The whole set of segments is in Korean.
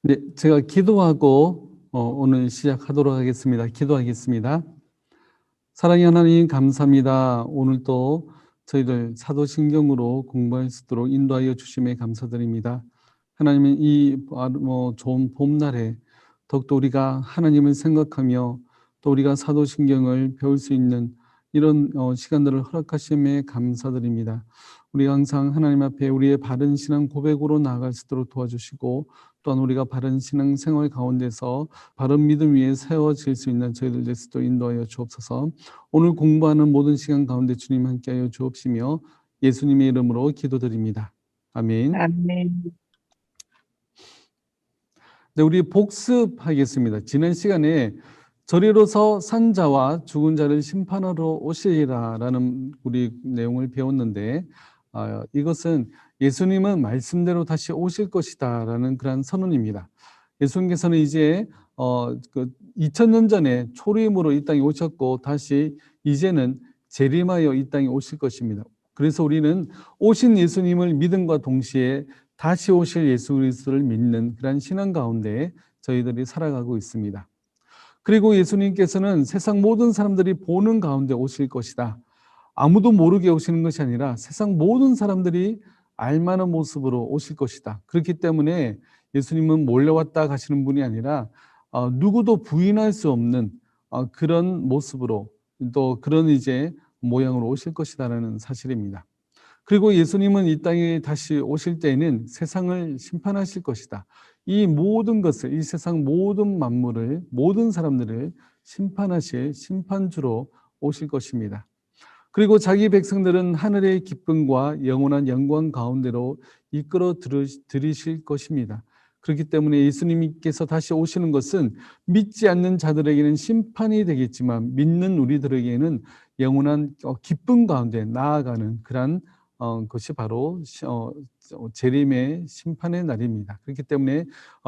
네, 제가 기도하고 오늘 시작하도록 하겠습니다. 기도하겠습니다. 사랑의 하나님 감사합니다. 오늘 또 저희들 사도신경으로 공부할 수 있도록 인도하여 주심에 감사드립니다. 하나님은 이 좋은 봄날에 더욱더 우리가 하나님을 생각하며 또 우리가 사도신경을 배울 수 있는 이런 시간들을 허락하심에 감사드립니다. 우리가 항상 하나님 앞에 우리의 바른 신앙 고백으로 나아갈 수 있도록 도와주시고, 또한 우리가 바른 신앙 생활 가운데서 바른 믿음 위에 세워질 수 있는 저희들 될수도 인도하여 주옵소서. 오늘 공부하는 모든 시간 가운데 주님 함께하여 주옵시며 예수님의 이름으로 기도드립니다. 아멘. 아멘. 네, 우리 복습하겠습니다. 지난 시간에 저리로서 산 자와 죽은 자를 심판하러 오시리라라는 우리 내용을 배웠는데, 이것은 예수님은 말씀대로 다시 오실 것이다라는 그런 선언입니다. 예수님께서는 이제 2000년 전에 초림으로 이 땅에 오셨고 다시 이제는 재림하여 이 땅에 오실 것입니다. 그래서 우리는 오신 예수님을 믿음과 동시에 다시 오실 예수 그리스도를 믿는 그런 신앙 가운데 저희들이 살아가고 있습니다. 그리고 예수님께서는 세상 모든 사람들이 보는 가운데 오실 것이다. 아무도 모르게 오시는 것이 아니라 세상 모든 사람들이 알만한 모습으로 오실 것이다. 그렇기 때문에 예수님은 몰려왔다 가시는 분이 아니라 누구도 부인할 수 없는 그런 모습으로, 또 그런 이제 모양으로 오실 것이다라는 사실입니다. 그리고 예수님은 이 땅에 다시 오실 때에는 세상을 심판하실 것이다. 이 모든 것을, 이 세상 모든 만물을, 모든 사람들을 심판하실 심판주로 오실 것입니다. 그리고 자기 백성들은 하늘의 기쁨과 영원한 영광 가운데로 이끌어 들이실 것입니다. 그렇기 때문에 예수님께서 다시 오시는 것은 믿지 않는 자들에게는 심판이 되겠지만 믿는 우리들에게는 영원한 기쁨 가운데 나아가는 그런 것이 바로 재림의 심판의 날입니다. 그렇기 때문에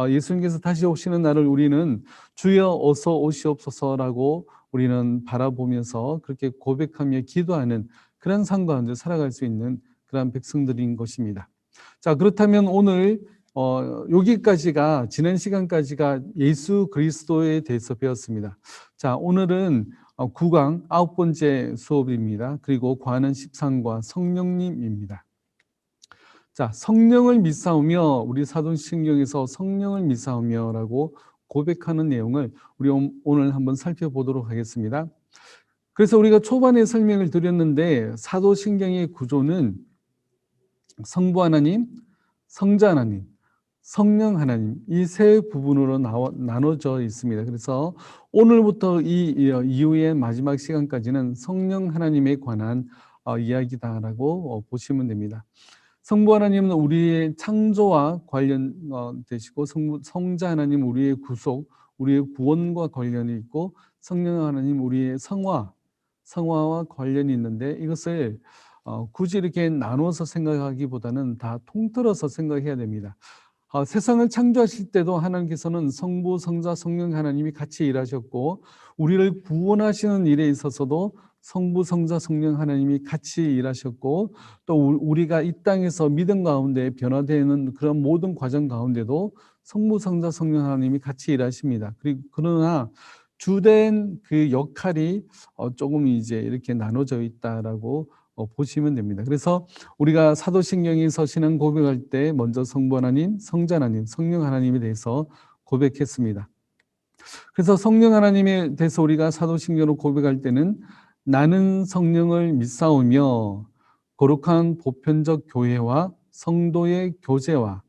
예수님께서 다시 오시는 날을 우리는 주여 어서 오시옵소서라고 우리는 바라보면서 그렇게 고백하며 기도하는 그런 삶 가운데 살아갈 수 있는 그런 백성들인 것입니다. 자, 그렇다면 오늘 여기까지가, 지난 시간까지가 예수 그리스도에 대해서 배웠습니다. 자, 오늘은 9강 9번째 수업입니다. 그리고 관은 13과 성령님입니다. 자, 성령을 믿사오며, 우리 사도신경에서 성령을 믿사오며라고 고백하는 내용을 우리 오늘 한번 살펴보도록 하겠습니다. 그래서 우리가 초반에 설명을 드렸는데, 사도신경의 구조는 성부 하나님, 성자 하나님, 성령 하나님, 이 세 부분으로 나눠져 있습니다. 그래서 오늘부터 이 이후의 마지막 시간까지는 성령 하나님에 관한 이야기다라고 보시면 됩니다. 성부 하나님은 우리의 창조와 관련되시고, 성자 하나님 우리의 구속, 우리의 구원과 관련이 있고, 성령 하나님 우리의 성화와 관련이 있는데, 이것을 굳이 이렇게 나눠서 생각하기보다는 다 통틀어서 생각해야 됩니다. 세상을 창조하실 때도 하나님께서는 성부, 성자, 성령 하나님이 같이 일하셨고, 우리를 구원하시는 일에 있어서도 성부, 성자, 성령 하나님이 같이 일하셨고, 또 우리가 이 땅에서 믿음 가운데 변화되는 그런 모든 과정 가운데도 성부, 성자, 성령 하나님이 같이 일하십니다. 그러나 주된 그 역할이 조금 이제 이렇게 나눠져 있다라고 보시면 됩니다. 그래서 우리가 사도신경에서 신앙 고백할 때 먼저 성부 하나님, 성자 하나님, 성령 하나님에 대해서 고백했습니다. 그래서 성령 하나님에 대해서 우리가 사도신경으로 고백할 때는 나는 성령을 믿사오며 거룩한 보편적 교회와 성도의 교제와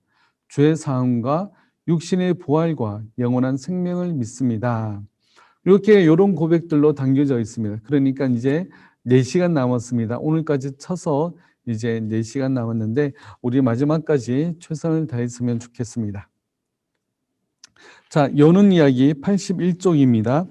죄 사함과 육신의 부활과 영원한 생명을 믿습니다. 이렇게 이런 고백들로 담겨져 있습니다. 그러니까 이제 4시간 남았습니다. 오늘까지 쳐서 이제 4시간 남았는데 우리 마지막까지 최선을 다했으면 좋겠습니다. 자, 여는 이야기 81쪽입니다.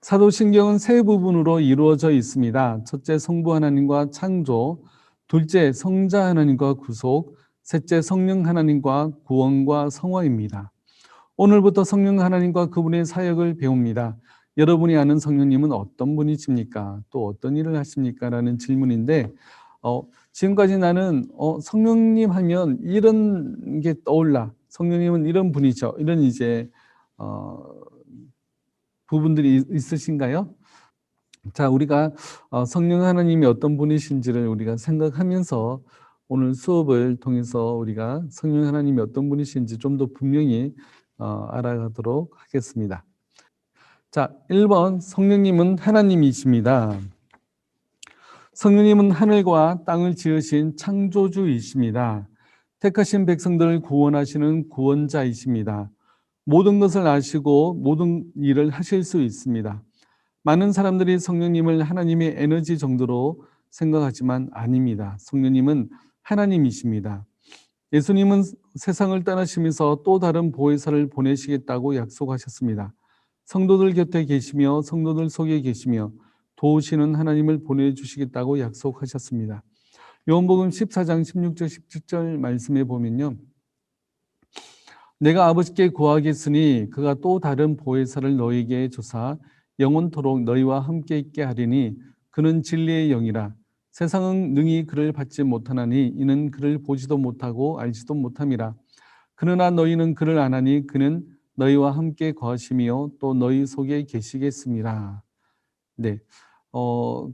사도신경은 세 부분으로 이루어져 있습니다. 첫째, 성부 하나님과 창조, 둘째, 성자 하나님과 구속, 셋째, 성령 하나님과 구원과 성화입니다. 오늘부터 성령 하나님과 그분의 사역을 배웁니다. 여러분이 아는 성령님은 어떤 분이십니까? 또 어떤 일을 하십니까? 라는 질문인데, 지금까지 나는 성령님 하면 이런 게 떠올라. 성령님은 이런 분이죠. 이런 이제 어, 부분들이 있으신가요? 자, 우리가 성령 하나님이 어떤 분이신지를 우리가 생각하면서 오늘 수업을 통해서 우리가 성령 하나님이 어떤 분이신지 좀 더 분명히 알아가도록 하겠습니다. 자, 1번 성령님은 하나님이십니다. 성령님은 하늘과 땅을 지으신 창조주이십니다. 택하신 백성들을 구원하시는 구원자이십니다. 모든 것을 아시고 모든 일을 하실 수 있습니다. 많은 사람들이 성령님을 하나님의 에너지 정도로 생각하지만 아닙니다. 성령님은 하나님이십니다. 예수님은 세상을 떠나시면서 또 다른 보혜사를 보내시겠다고 약속하셨습니다. 성도들 곁에 계시며 성도들 속에 계시며 도우시는 하나님을 보내주시겠다고 약속하셨습니다. 요한복음 14장 16절 17절 말씀에 보면요, 내가 아버지께 구하겠으니 그가 또 다른 보혜사를 너희에게 주사 영원토록 너희와 함께 있게 하리니 그는 진리의 영이라. 세상은 능히 그를 받지 못하나니 이는 그를 보지도 못하고 알지도 못함이라. 그러나 너희는 그를 아나니 그는 너희와 함께 거하시며 또 너희 속에 계시겠습니다. 네, 어,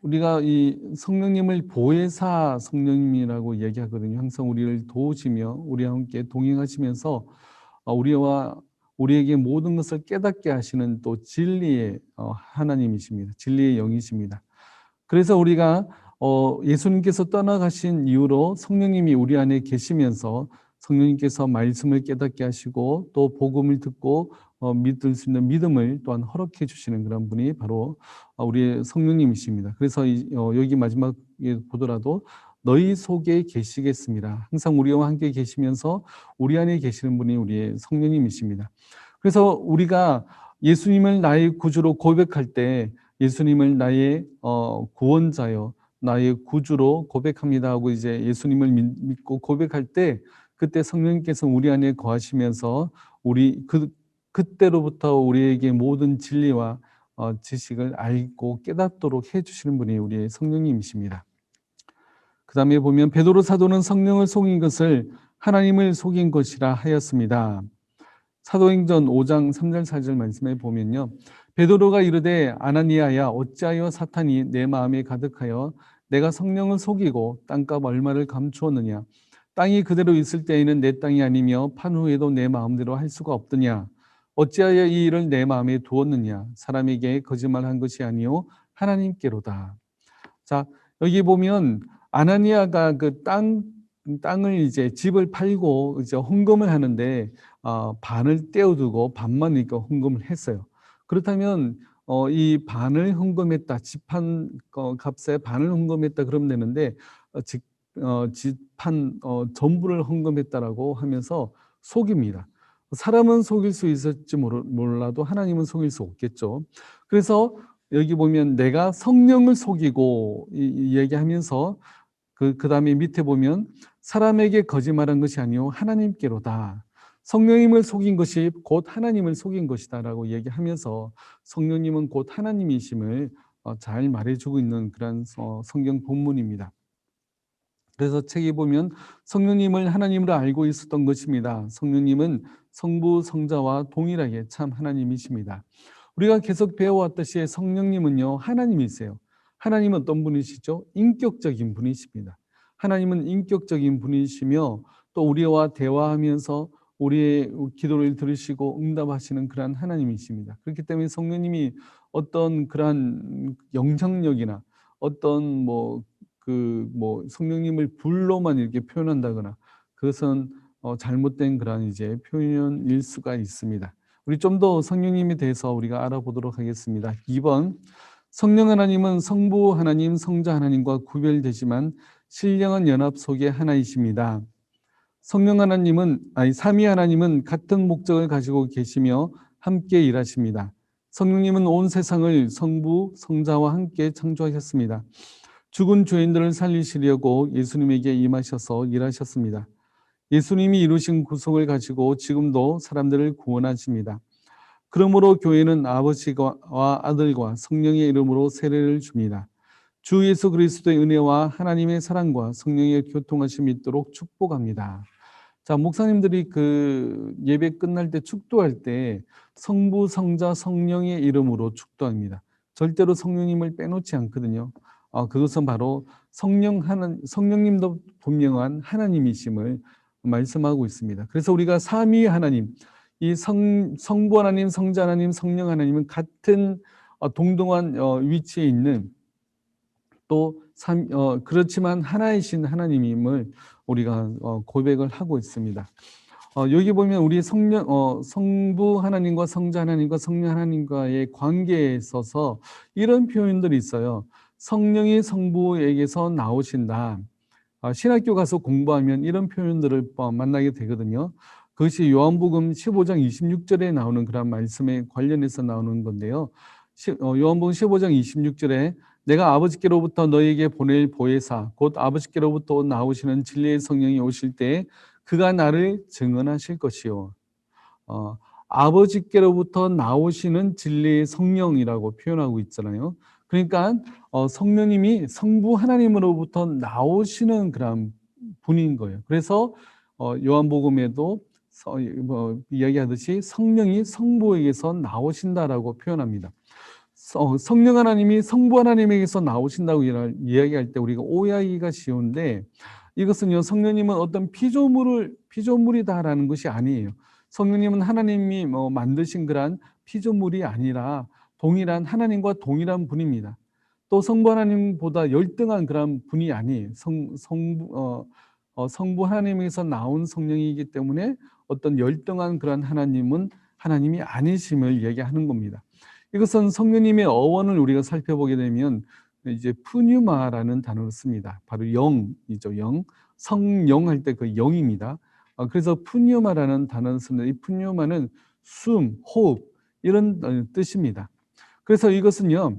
우리가 이 성령님을 보혜사 성령님이라고 얘기하거든요. 항상 우리를 도우시며 우리와 함께 동행하시면서 우리에게 모든 것을 깨닫게 하시는 또 진리의 하나님이십니다. 진리의 영이십니다. 그래서 우리가 예수님께서 떠나가신 이후로 성령님이 우리 안에 계시면서 성령님께서 말씀을 깨닫게 하시고 또 복음을 듣고 믿을 수 있는 믿음을 또한 허락해 주시는 그런 분이 바로 우리의 성령님이십니다. 그래서 여기 마지막에 보더라도 너희 속에 계시겠습니다. 항상 우리와 함께 계시면서 우리 안에 계시는 분이 우리의 성령님이십니다. 그래서 우리가 예수님을 나의 구주로 고백할 때 예수님을 나의 구원자요, 나의 구주로 고백합니다 하고 이제 예수님을 믿고 고백할 때 그때 성령님께서 우리 안에 거하시면서 그때로부터 우리에게 모든 진리와 지식을 알고 깨닫도록 해주시는 분이 우리의 성령님이십니다. 그 다음에 보면 베드로 사도는 성령을 속인 것을 하나님을 속인 것이라 하였습니다. 사도행전 5장 3절 4절 말씀에 보면요, 베드로가 이르되 아나니아야 어찌하여 사탄이 내 마음에 가득하여 내가 성령을 속이고 땅값 얼마를 감추었느냐. 땅이 그대로 있을 때에는 내 땅이 아니며 판 후에도 내 마음대로 할 수가 없더냐. 어찌하여 이 일을 내 마음에 두었느냐. 사람에게 거짓말한 것이 아니요 하나님께로다. 자, 여기 보면 아나니아가 그 땅을 이제 집을 팔고 이제 헌금을 하는데 반을 떼어두고 반만 이거 헌금을 했어요. 그렇다면 이 반을 헌금했다, 집한 값에 반을 헌금했다 그러면 되는데 집한 전부를 헌금했다라고 하면서 속입니다. 사람은 속일 수 있을지 몰라도 하나님은 속일 수 없겠죠. 그래서 여기 보면 내가 성령을 속이고 얘기하면서 그 다음에 밑에 보면 사람에게 거짓말한 것이 아니요 하나님께로다. 성령님을 속인 것이 곧 하나님을 속인 것이다 라고 얘기하면서 성령님은 곧 하나님이심을 잘 말해주고 있는 그런 성경 본문입니다. 그래서 책에 보면 성령님을 하나님으로 알고 있었던 것입니다. 성령님은 성부, 성자와 동일하게 참 하나님이십니다. 우리가 계속 배워왔듯이 성령님은요 하나님이세요. 하나님은 어떤 분이시죠? 인격적인 분이십니다. 하나님은 인격적인 분이시며 또 우리와 대화하면서 우리의 기도를 들으시고 응답하시는 그러한 하나님이십니다. 그렇기 때문에 성령님이 어떤 그러한 영향력이나 어떤 성령님을 불로만 이렇게 표현한다거나 그것은 잘못된 그런 이제 표현일 수가 있습니다. 우리 좀 더 성령님에 대해서 우리가 알아보도록 하겠습니다. 2번, 성령 하나님은 성부 하나님, 성자 하나님과 구별되지만 신령한 연합 속의 하나이십니다. 성령 하나님은 삼위 하나님은 같은 목적을 가지고 계시며 함께 일하십니다. 성령님은 온 세상을 성부, 성자와 함께 창조하셨습니다. 죽은 죄인들을 살리시려고 예수님에게 임하셔서 일하셨습니다. 예수님이 이루신 구속을 가지고 지금도 사람들을 구원하십니다. 그러므로 교회는 아버지와 아들과 성령의 이름으로 세례를 줍니다. 주 예수 그리스도의 은혜와 하나님의 사랑과 성령의 교통하심이 있도록 축복합니다. 자, 목사님들이 그 예배 끝날 때 축도할 때 성부, 성자, 성령의 이름으로 축도합니다. 절대로 성령님을 빼놓지 않거든요. 그것은 바로 성령님도 분명한 하나님이심을 말씀하고 있습니다. 그래서 우리가 삼위 하나님, 이 성부 하나님, 성자 하나님, 성령 하나님은 같은 동등한 위치에 있는 또 그렇지만 하나이신 하나님임을 우리가 고백을 하고 있습니다. 여기 보면 우리 성부 하나님과 성자 하나님과 성령 하나님과의 관계에 있어서 이런 표현들이 있어요. 성령이 성부에게서 나오신다. 신학교 가서 공부하면 이런 표현들을 만나게 되거든요. 그것이 요한복음 15장 26절에 나오는 그런 말씀에 관련해서 나오는 건데요. 요한복음 15장 26절에 내가 아버지께로부터 너희에게 보낼 보혜사 곧 아버지께로부터 나오시는 진리의 성령이 오실 때 그가 나를 증언하실 것이요. 아버지께로부터 나오시는 진리의 성령이라고 표현하고 있잖아요. 그러니까 성령님이 성부 하나님으로부터 나오시는 그런 분인 거예요. 그래서 요한복음에도 이야기하듯이 성령이 성부에게서 나오신다라고 표현합니다. 성령 하나님이 성부 하나님에게서 나오신다고 이야기할 때 우리가 오해하기가 쉬운데 이것은요, 성령님은 어떤 피조물이다라는 것이 아니에요. 성령님은 하나님이 만드신 그런 피조물이 아니라 동일한 하나님과 동일한 분입니다. 또 성부 하나님보다 열등한 그런 분이 아니에요. 성부 하나님에게서 나온 성령이기 때문에 어떤 열등한 그런 하나님이 아니심을 얘기하는 겁니다. 이것은 성령님의 어원을 우리가 살펴보게 되면 이제 푸뉴마라는 단어를 씁니다. 바로 영이죠. 영. 성령 할 때 그 영입니다. 그래서 푸뉴마라는 단어를 쓰는데 이 푸뉴마는 숨, 호흡 이런 뜻입니다. 그래서 이것은요,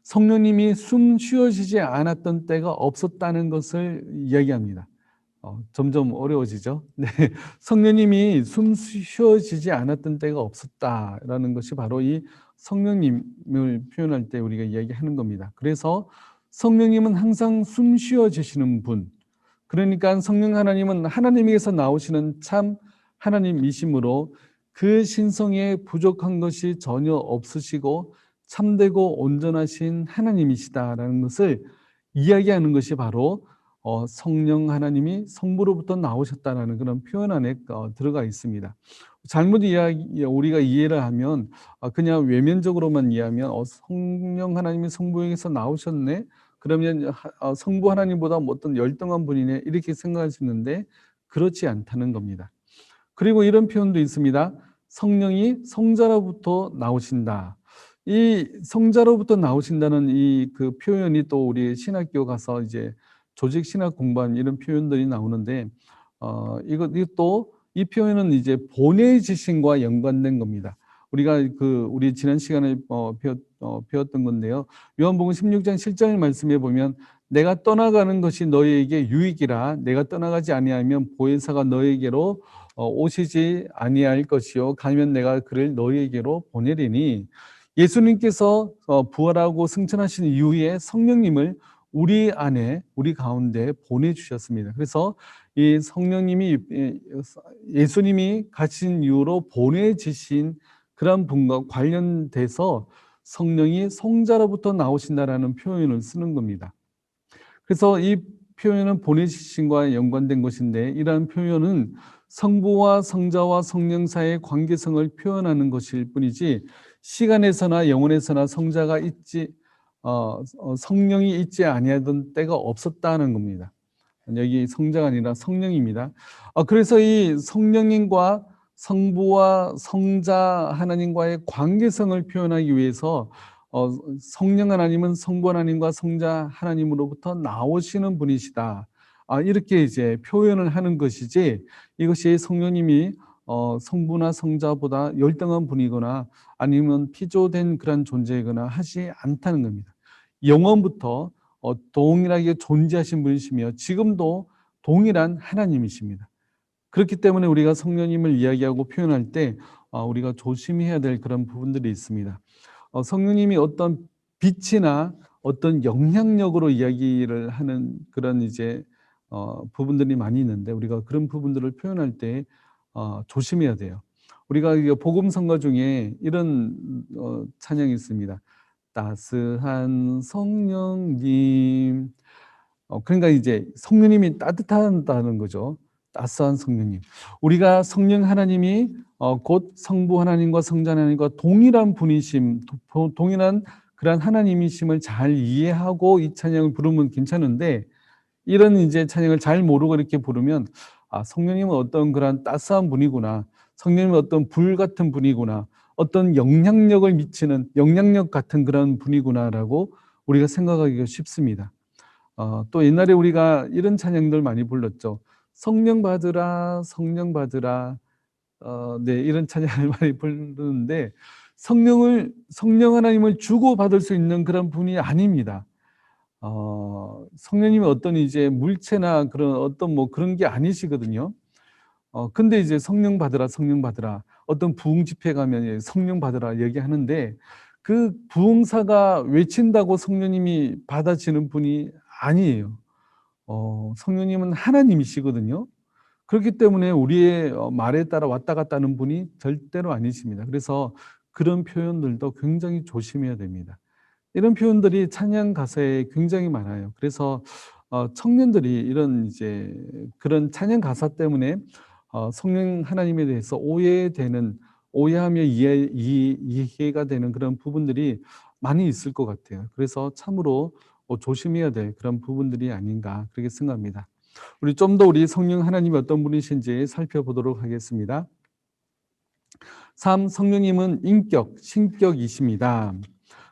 성령님이 숨 쉬어지지 않았던 때가 없었다는 것을 이야기합니다. 점점 어려워지죠. 네, 성령님이 숨 쉬어지지 않았던 때가 없었다라는 것이 바로 이 성령님을 표현할 때 우리가 이야기하는 겁니다. 그래서 성령님은 항상 숨 쉬어지시는 분. 그러니까 성령 하나님은 하나님에게서 나오시는 참 하나님이시므로 그 신성에 부족한 것이 전혀 없으시고 참되고 온전하신 하나님이시다라는 것을 이야기하는 것이 바로 성령 하나님이 성부로부터 나오셨다는 그런 표현 안에 들어가 있습니다. 잘못 우리가 이해를 하면 그냥 외면적으로만 이해하면 성령 하나님이 성부에게서 나오셨네? 그러면 성부 하나님보다 어떤 열등한 분이네? 이렇게 생각할 수 있는데 그렇지 않다는 겁니다. 그리고 이런 표현도 있습니다. 성령이 성자로부터 나오신다. 이 성자로부터 나오신다는 이 그 표현이 또 우리 신학교 가서 이제 조직 신학 공부한 이런 표현들이 나오는데 이것도 이 표현은 이제 보내지신과 연관된 겁니다. 우리가 우리 지난 시간에 배웠던 건데요. 요한복음 16장 7절 말씀에 보면 내가 떠나가는 것이 너희에게 유익이라 내가 떠나가지 아니하면 보혜사가 너희에게로 오시지 아니할 것이요 가면 내가 그를 너희에게로 보내리니 예수님께서 부활하고 승천하신 이후에 성령님을 우리 안에 우리 가운데 보내주셨습니다. 그래서 이 성령님이 예수님이 가신 이후로 보내지신 그런 분과 관련돼서 성령이 성자로부터 나오신다라는 표현을 쓰는 겁니다. 그래서 이 표현은 보내지신과 연관된 것인데 이러한 표현은 성부와 성자와 성령 사이의 관계성을 표현하는 것일 뿐이지 시간에서나 영혼에서나 성령이 있지 아니하던 때가 없었다는 겁니다. 여기 성자가 아니라 성령입니다. 그래서 이 성령님과 성부와 성자 하나님과의 관계성을 표현하기 위해서 성령 하나님은 성부 하나님과 성자 하나님으로부터 나오시는 분이시다. 이렇게 이제 표현을 하는 것이지 이것이 성령님이 성부나 성자보다 열등한 분이거나 아니면 피조된 그런 존재이거나 하지 않다는 겁니다. 영원부터 동일하게 존재하신 분이시며 지금도 동일한 하나님이십니다. 그렇기 때문에 우리가 성령님을 이야기하고 표현할 때 우리가 조심해야 될 그런 부분들이 있습니다. 성령님이 어떤 빛이나 어떤 영향력으로 이야기를 하는 그런 이제 부분들이 많이 있는데, 우리가 그런 부분들을 표현할 때 조심해야 돼요. 우리가 이게 복음 성가 중에 이런 찬양이 있습니다. 따스한 성령님. 그러니까 이제 성령님이 따뜻하다는 거죠. 따스한 성령님. 우리가 성령 하나님이 곧 성부 하나님과 성자 하나님과 동일한 분이심, 동일한 그런 하나님이심을 잘 이해하고 이 찬양을 부르면 괜찮은데, 이런 이제 찬양을 잘 모르고 이렇게 부르면 성령님은 어떤 그런 따스한 분이구나, 성령님은 어떤 불 같은 분이구나, 어떤 영향력을 미치는 영향력 같은 그런 분이구나라고 우리가 생각하기가 쉽습니다. 또 옛날에 우리가 이런 찬양들 많이 불렀죠. 성령 받으라, 성령 받으라. 네, 이런 찬양을 많이 부르는데, 성령 하나님을 주고 받을 수 있는 그런 분이 아닙니다. 성령님이 어떤 이제 물체나 그런 어떤 뭐 그런 게 아니시거든요. 근데 이제 성령 받으라, 성령 받으라. 어떤 부흥 집회 가면 성령 받으라 얘기하는데, 그 부흥사가 외친다고 성령님이 받아지는 분이 아니에요. 성령님은 하나님이시거든요. 그렇기 때문에 우리의 말에 따라 왔다 갔다 하는 분이 절대로 아니십니다. 그래서 그런 표현들도 굉장히 조심해야 됩니다. 이런 표현들이 찬양 가사에 굉장히 많아요. 그래서 청년들이 이런 이제 그런 찬양 가사 때문에 성령 하나님에 대해서 오해하며 이해가 되는 그런 부분들이 많이 있을 것 같아요. 그래서 참으로 조심해야 될 그런 부분들이 아닌가 그렇게 생각합니다. 우리 좀 더 우리 성령 하나님이 어떤 분이신지 살펴보도록 하겠습니다. 3. 성령님은 인격, 신격이십니다.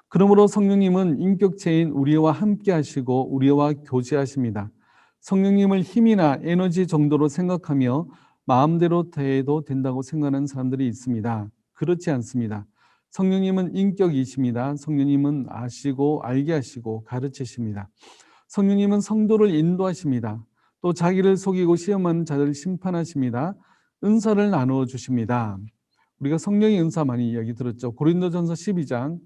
그러므로 성령님은 인격체인 우리와 함께 하시고 우리와 교제하십니다. 성령님을 힘이나 에너지 정도로 생각하며 마음대로 대해도 된다고 생각하는 사람들이 있습니다. 그렇지 않습니다. 성령님은 인격이십니다. 성령님은 아시고 알게 하시고 가르치십니다. 성령님은 성도를 인도하십니다. 또 자기를 속이고 시험하는 자들을 심판하십니다. 은사를 나누어 주십니다. 우리가 성령의 은사 많이 이야기 들었죠. 고린도전서 12장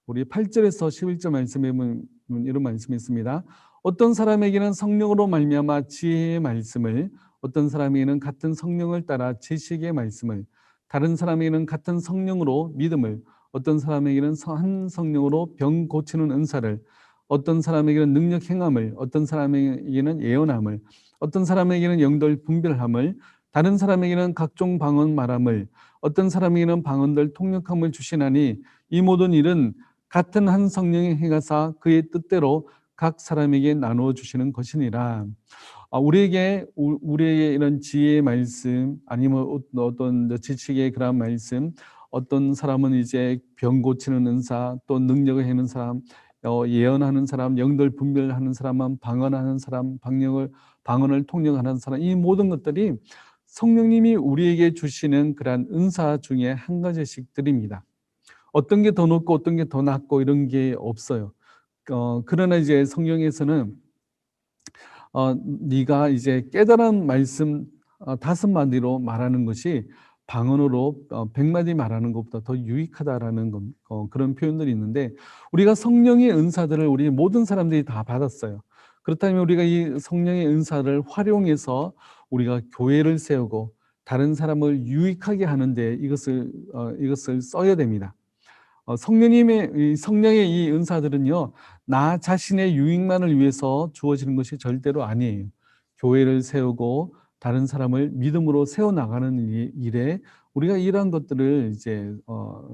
우리 8절에서 11절 말씀에 보면 이런 말씀이 있습니다. 어떤 사람에게는 성령으로 말미암아 지혜의 말씀을, 어떤 사람에게는 같은 성령을 따라 지식의 말씀을, 다른 사람에게는 같은 성령으로 믿음을, 어떤 사람에게는 한 성령으로 병 고치는 은사를, 어떤 사람에게는 능력 행함을, 어떤 사람에게는 예언함을, 어떤 사람에게는 영들 분별함을, 다른 사람에게는 각종 방언 말함을, 어떤 사람에게는 방언들 통역함을 주시나니 이 모든 일은 같은 한 성령의 행하사 그의 뜻대로 각 사람에게 나누어 주시는 것이니라. 우리에게 이런 지혜의 말씀, 아니면 어떤 지식의 그런 말씀, 어떤 사람은 이제 병 고치는 은사, 또 능력을 해는 사람, 예언하는 사람, 영들 분별하는 사람은 방언하는 사람, 방언을 통역하는 사람, 이 모든 것들이 성령님이 우리에게 주시는 그러한 은사 중에 한 가지씩들입니다. 어떤 게 더 높고 어떤 게 더 낮고 이런 게 없어요. 그러나 이제 성경에서는 네가 이제 깨달은 말씀 5마디로 말하는 것이 방언으로 100마디 말하는 것보다 더 유익하다라는 그런 표현들이 있는데, 우리가 성령의 은사들을 우리 모든 사람들이 다 받았어요. 그렇다면 우리가 이 성령의 은사를 활용해서 우리가 교회를 세우고 다른 사람을 유익하게 하는데 이것을 써야 됩니다. 성령의 이 은사들은요, 나 자신의 유익만을 위해서 주어지는 것이 절대로 아니에요. 교회를 세우고 다른 사람을 믿음으로 세워나가는 일에 우리가 이러한 것들을 이제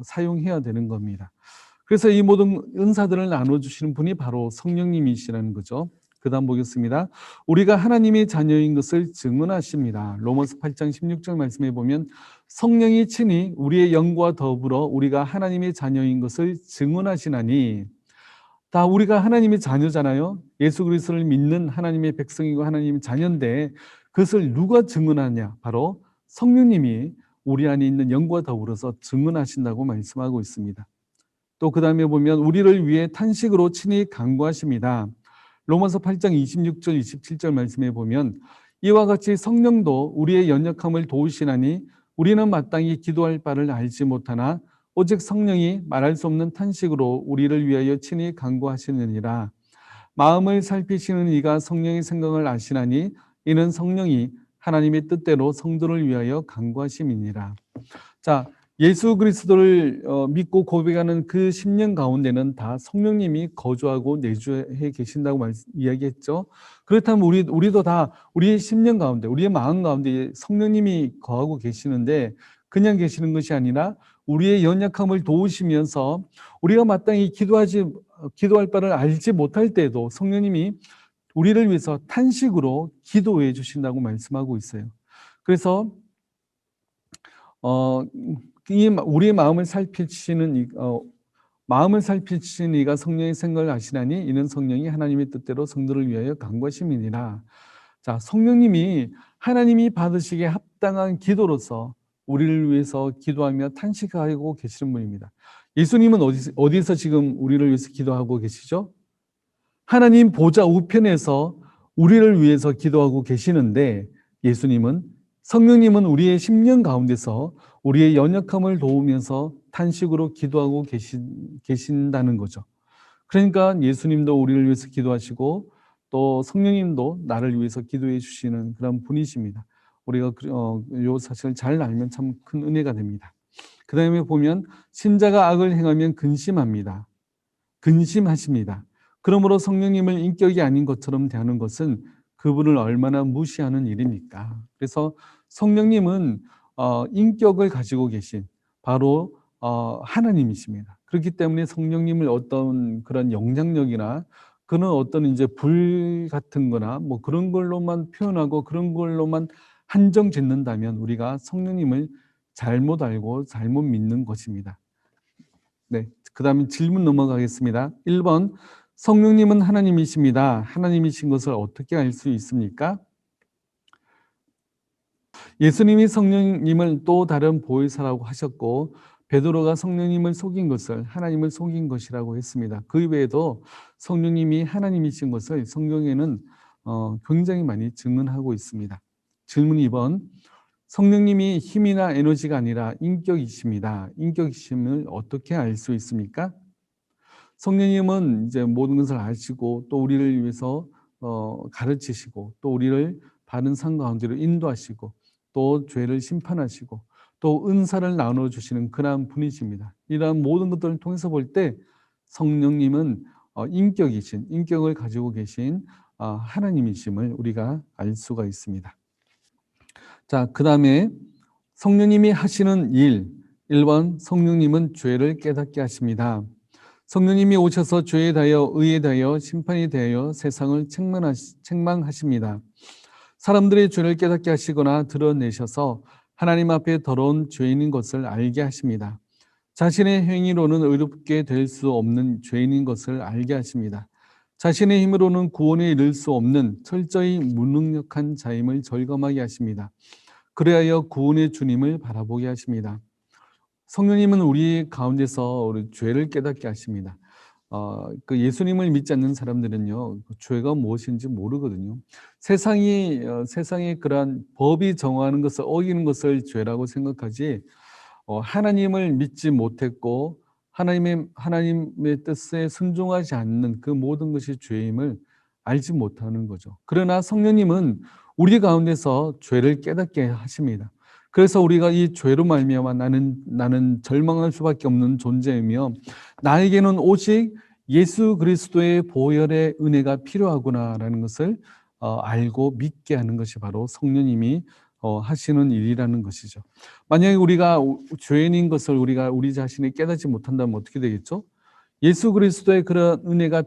사용해야 되는 겁니다. 그래서 이 모든 은사들을 나눠주시는 분이 바로 성령님이시라는 거죠. 그 다음 보겠습니다. 우리가 하나님의 자녀인 것을 증언하십니다. 로마서 8장 16절 말씀에 보면 성령이 친히 우리의 영과 더불어 우리가 하나님의 자녀인 것을 증언하시나니, 다 우리가 하나님의 자녀잖아요. 예수 그리스도를 믿는 하나님의 백성이고 하나님의 자녀인데, 그것을 누가 증언하냐? 바로 성령님이 우리 안에 있는 영과 더불어서 증언하신다고 말씀하고 있습니다. 또 그 다음에 보면 우리를 위해 탄식으로 친히 간구하십니다. 로마서 8장 26절 27절 말씀에 보면 이와 같이 성령도 우리의 연약함을 도우시나니 우리는 마땅히 기도할 바를 알지 못하나 오직 성령이 말할 수 없는 탄식으로 우리를 위하여 친히 간구하시느니라. 마음을 살피시는 이가 성령의 생각을 아시나니 이는 성령이 하나님의 뜻대로 성도를 위하여 간구하심이니라. 자, 예수 그리스도를 믿고 고백하는 그 10년 가운데는 다 성령님이 거주하고 내주해 계신다고 이야기했죠. 그렇다면 우리도 다 우리의 10년 가운데, 우리의 마음 가운데 성령님이 거하고 계시는데, 그냥 계시는 것이 아니라 우리의 연약함을 도우시면서 우리가 마땅히 기도할 바를 알지 못할 때에도 성령님이 우리를 위해서 탄식으로 기도해 주신다고 말씀하고 있어요. 그래서 우리의 마음을 살피시는 이가 성령의 생각을 아시나니 이는 성령이 하나님의 뜻대로 성도를 위하여 간구하심이니라. 자, 성령님이 하나님이 받으시기에 합당한 기도로서 우리를 위해서 기도하며 탄식하고 계시는 분입니다. 예수님은 어디서 지금 우리를 위해서 기도하고 계시죠? 하나님 보좌 우편에서 우리를 위해서 기도하고 계시는데, 성령님은 우리의 심령 가운데서 우리의 연약함을 도우면서 탄식으로 기도하고 계신다는 거죠. 그러니까 예수님도 우리를 위해서 기도하시고 또 성령님도 나를 위해서 기도해 주시는 그런 분이십니다. 우리가 이 사실을 잘 알면 참 큰 은혜가 됩니다. 그 다음에 보면 신자가 악을 행하면 근심하십니다. 그러므로 성령님을 인격이 아닌 것처럼 대하는 것은 그분을 얼마나 무시하는 일입니까? 그래서 성령님은 인격을 가지고 계신 바로 하나님이십니다. 그렇기 때문에 성령님을 어떤 그런 영향력이나 그런 어떤 이제 불 같은 거나 뭐 그런 걸로만 표현하고 그런 걸로만 한정 짓는다면 우리가 성령님을 잘못 알고 잘못 믿는 것입니다. 네, 그 다음에 질문 넘어가겠습니다. 1번, 성령님은 하나님이십니다. 하나님이신 것을 어떻게 알 수 있습니까? 예수님이 성령님을 또 다른 보혜사라고 하셨고 베드로가 성령님을 속인 것을 하나님을 속인 것이라고 했습니다. 그 외에도 성령님이 하나님이신 것을 성경에는 굉장히 많이 증언하고 있습니다. 질문 2번, 성령님이 힘이나 에너지가 아니라 인격이십니다. 인격이심을 어떻게 알 수 있습니까? 성령님은 이제 모든 것을 아시고 또 우리를 위해서 가르치시고 또 우리를 바른 상 가운데로 인도하시고 또 죄를 심판하시고 또 은사를 나눠주시는 그러한 분이십니다. 이러한 모든 것들을 통해서 볼 때 성령님은 인격을 가지고 계신 하나님이심을 우리가 알 수가 있습니다. 자, 그 다음에 성령님이 하시는 일, 1번, 성령님은 죄를 깨닫게 하십니다. 성령님이 오셔서 죄에 대하여, 의에 대하여, 심판에 대하여 세상을 책망하십니다. 사람들의 죄를 깨닫게 하시거나 드러내셔서 하나님 앞에 더러운 죄인인 것을 알게 하십니다. 자신의 행위로는 의롭게 될 수 없는 죄인인 것을 알게 하십니다. 자신의 힘으로는 구원에 이를 수 없는 철저히 무능력한 자임을 절감하게 하십니다. 그리하여 구원의 주님을 바라보게 하십니다. 성령님은 우리 가운데서 우리 죄를 깨닫게 하십니다. 그 예수님을 믿지 않는 사람들은요, 죄가 무엇인지 모르거든요. 세상의 그러한 법이 정하는 것을 어기는 것을 죄라고 생각하지, 하나님을 믿지 못했고 하나님의 뜻에 순종하지 않는 그 모든 것이 죄임을 알지 못하는 거죠. 그러나 성령님은 우리 가운데서 죄를 깨닫게 하십니다. 그래서 우리가 이 죄로 말미암아 나는 절망할 수밖에 없는 존재이며 나에게는 오직 예수 그리스도의 보혈의 은혜가 필요하구나라는 것을 알고 믿게 하는 것이 바로 성령님이 하시는 일이라는 것이죠. 만약에 우리가 죄인인 것을 우리 자신이 깨닫지 못한다면 어떻게 되겠죠? 예수 그리스도의 그런 은혜가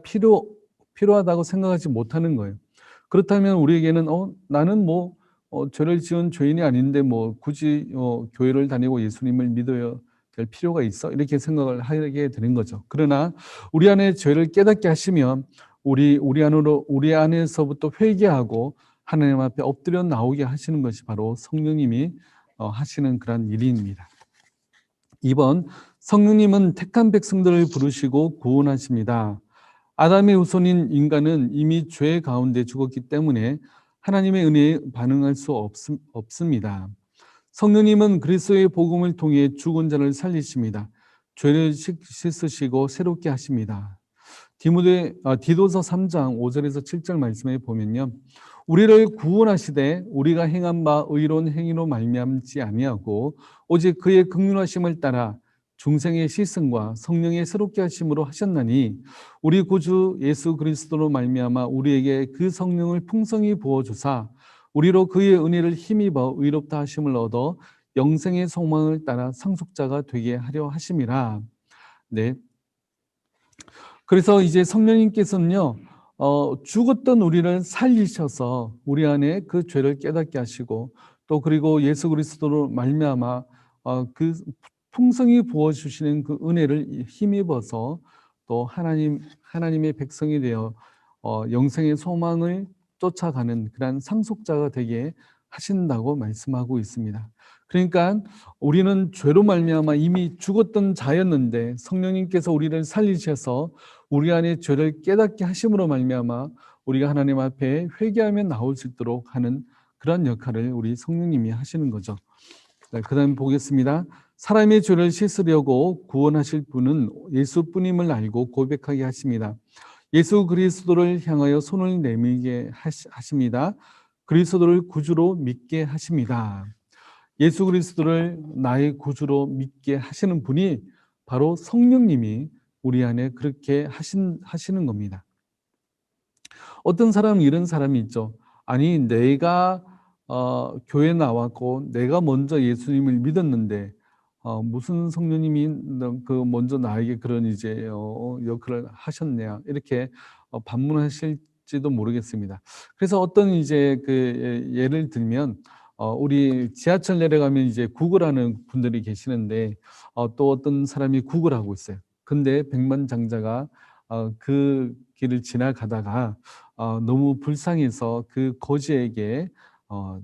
필요하다고 생각하지 못하는 거예요. 그렇다면 우리에게는 나는 죄를 지은 죄인이 아닌데 굳이 교회를 다니고 예수님을 믿어야 될 필요가 있어? 이렇게 생각을 하게 되는 거죠. 그러나 우리 안에 죄를 깨닫게 하시면 우리 안에서부터 회개하고 하나님 앞에 엎드려 나오게 하시는 것이 바로 성령님이 하시는 그런 일입니다. 2번, 성령님은 택한 백성들을 부르시고 구원하십니다. 아담의 후손인 인간은 이미 죄 가운데 죽었기 때문에 하나님의 은혜에 반응할 수 없습니다. 성령님은 그리스도의 복음을 통해 죽은 자를 살리십니다. 죄를 씻으시고 새롭게 하십니다. 디도서 3장 5절에서 7절 말씀에 보면요. 우리를 구원하시되 우리가 행한 바 의로운 행위로 말미암지 아니하고 오직 그의 긍휼하심을 따라 중생의 시승과 성령의 새롭게 하심으로 하셨나니 우리 구주 예수 그리스도로 말미암아 우리에게 그 성령을 풍성히 부어 주사 우리로 그의 은혜를 힘입어 의롭다 하심을 얻어 영생의 소망을 따라 상속자가 되게 하려 하심이라. 네. 그래서 이제 성령님께서는요, 죽었던 우리를 살리셔서 우리 안에 그 죄를 깨닫게 하시고 또 그리고 예수 그리스도로 말미암아 그 풍성히 부어 주시는 그 은혜를 힘입어서 또 하나님의 백성이 되어 영생의 소망을 쫓아가는 그런 상속자가 되게 하신다고 말씀하고 있습니다. 그러니까 우리는 죄로 말미암아 이미 죽었던 자였는데 성령님께서 우리를 살리셔서 우리 안에 죄를 깨닫게 하심으로 말미암아 우리가 하나님 앞에 회개하며 나올 수 있도록 하는 그런 역할을 우리 성령님이 하시는 거죠. 그 다음에 보겠습니다. 사람의 죄를 씻으려고 구원하실 분은 예수뿐임을 알고 고백하게 하십니다. 예수 그리스도를 향하여 손을 내밀게 하십니다. 그리스도를 구주로 믿게 하십니다. 예수 그리스도를 나의 구주로 믿게 하시는 분이 바로 성령님이 우리 안에 그렇게 하시는 겁니다. 어떤 사람은 이런 사람이 있죠. 아니 내가 교회 나왔고 내가 먼저 예수님을 믿었는데 무슨 성령님이 그 먼저 나에게 그런 이제 역할을 하셨냐 이렇게 반문하실지도 모르겠습니다. 그래서 어떤 이제 그 예를 들면 우리 지하철 내려가면 이제 구걸하는 분들이 계시는데 또 어떤 사람이 구걸하고 있어요. 근데 백만장자가 그 길을 지나가다가 너무 불쌍해서 그 거지에게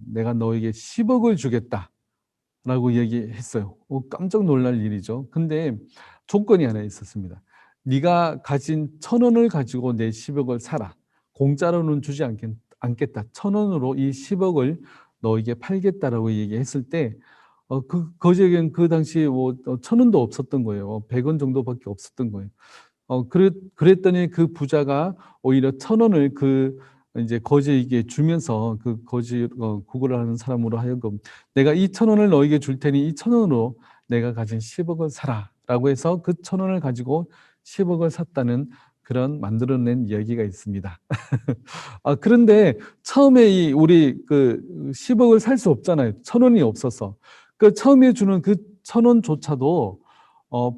내가 너에게 10억을 주겠다라고 얘기했어요. 깜짝 놀랄 일이죠. 근데 조건이 하나 있었습니다. 네가 가진 1,000원을 가지고 내 10억을 사라. 공짜로는 주지 않겠다. 1,000원으로 이 10억을 너에게 팔겠다라고 얘기했을 때 그 거지에게는 그 당시에 1,000원도 없었던 거예요. 100원 정도밖에 없었던 거예요. 그랬더니 그 부자가 오히려 1,000원을 그 이제 거지에게 주면서 그 거지 구걸을 하는 사람으로 하여금 내가 이 1,000원을 너에게 줄 테니 이 1,000원으로 내가 가진 10억을 사라라고 해서 그 1,000원을 가지고 10억을 샀다는 그런 만들어낸 이야기가 있습니다. 그런데 처음에 우리 그 10억을 살 수 없잖아요. 1,000원이 없어서. 그 처음에 주는 그 1,000원조차도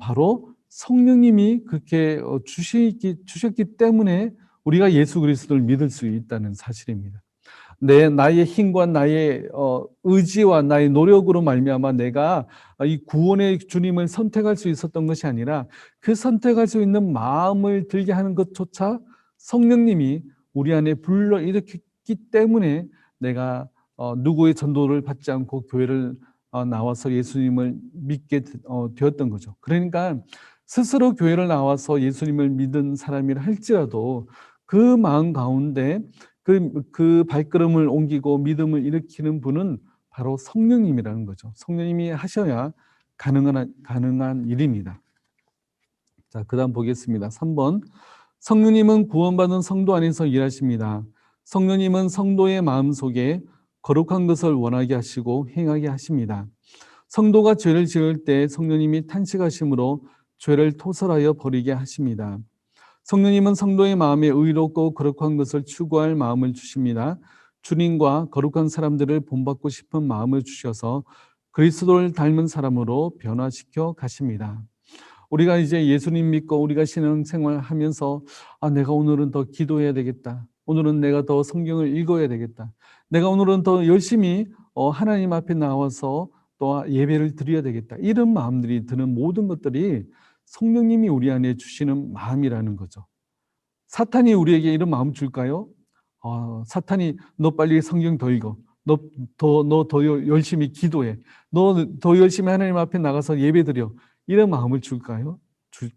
바로 성령님이 그렇게 주셨기 때문에 우리가 예수 그리스도를 믿을 수 있다는 사실입니다. 나의 힘과 나의 의지와 나의 노력으로 말미암아 내가 이 구원의 주님을 선택할 수 있었던 것이 아니라 그 선택할 수 있는 마음을 들게 하는 것조차 성령님이 우리 안에 불러일으켰기 때문에 내가 누구의 전도를 받지 않고 교회를 나와서 예수님을 믿게 되었던 거죠. 그러니까 스스로 교회를 나와서 예수님을 믿은 사람이라 할지라도 그 마음 가운데 그 발걸음을 옮기고 믿음을 일으키는 분은 바로 성령님이라는 거죠. 성령님이 하셔야 가능한 일입니다. 자, 그 다음 보겠습니다. 3번. 성령님은 구원받은 성도 안에서 일하십니다. 성령님은 성도의 마음속에 거룩한 것을 원하게 하시고 행하게 하십니다. 성도가 죄를 지을 때 성령님이 탄식하심으로 죄를 토설하여 버리게 하십니다. 성령님은 성도의 마음에 의롭고 거룩한 것을 추구할 마음을 주십니다. 주님과 거룩한 사람들을 본받고 싶은 마음을 주셔서 그리스도를 닮은 사람으로 변화시켜 가십니다. 우리가 이제 예수님 믿고 우리가 신앙생활 하면서 내가 오늘은 더 기도해야 되겠다. 오늘은 내가 더 성경을 읽어야 되겠다. 내가 오늘은 더 열심히 하나님 앞에 나와서 또 예배를 드려야 되겠다. 이런 마음들이 드는 모든 것들이 성령님이 우리 안에 주시는 마음이라는 거죠. 사탄이 우리에게 이런 마음 줄까요? 사탄이 너 빨리 성경 더 읽어. 너 더 열심히 기도해. 너 더 열심히 하나님 앞에 나가서 예배 드려. 이런 마음을 줄까요?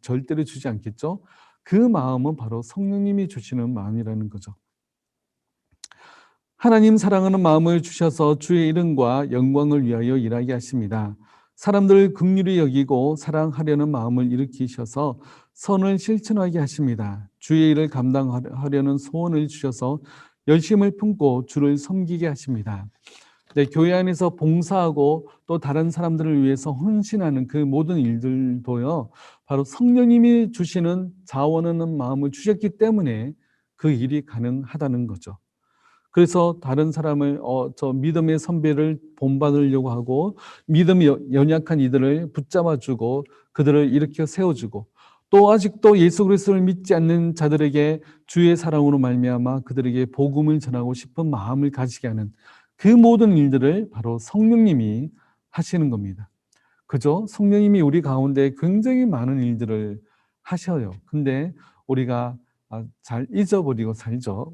절대로 주지 않겠죠? 그 마음은 바로 성령님이 주시는 마음이라는 거죠. 하나님 사랑하는 마음을 주셔서 주의 이름과 영광을 위하여 일하게 하십니다. 사람들을 긍휼히 여기고 사랑하려는 마음을 일으키셔서 선을 실천하게 하십니다. 주의 일을 감당하려는 소원을 주셔서 열심을 품고 주를 섬기게 하십니다. 네, 교회 안에서 봉사하고 또 다른 사람들을 위해서 헌신하는 그 모든 일들도요, 바로 성령님이 주시는 자원하는 마음을 주셨기 때문에 그 일이 가능하다는 거죠. 그래서 다른 사람을 저 믿음의 선배를 본받으려고 하고 믿음이 연약한 이들을 붙잡아주고 그들을 일으켜 세워주고 또 아직도 예수 그리스도를 믿지 않는 자들에게 주의 사랑으로 말미암아 그들에게 복음을 전하고 싶은 마음을 가지게 하는 그 모든 일들을 바로 성령님이 하시는 겁니다. 그죠? 성령님이 우리 가운데 굉장히 많은 일들을 하셔요. 근데 우리가 잘 잊어버리고 살죠.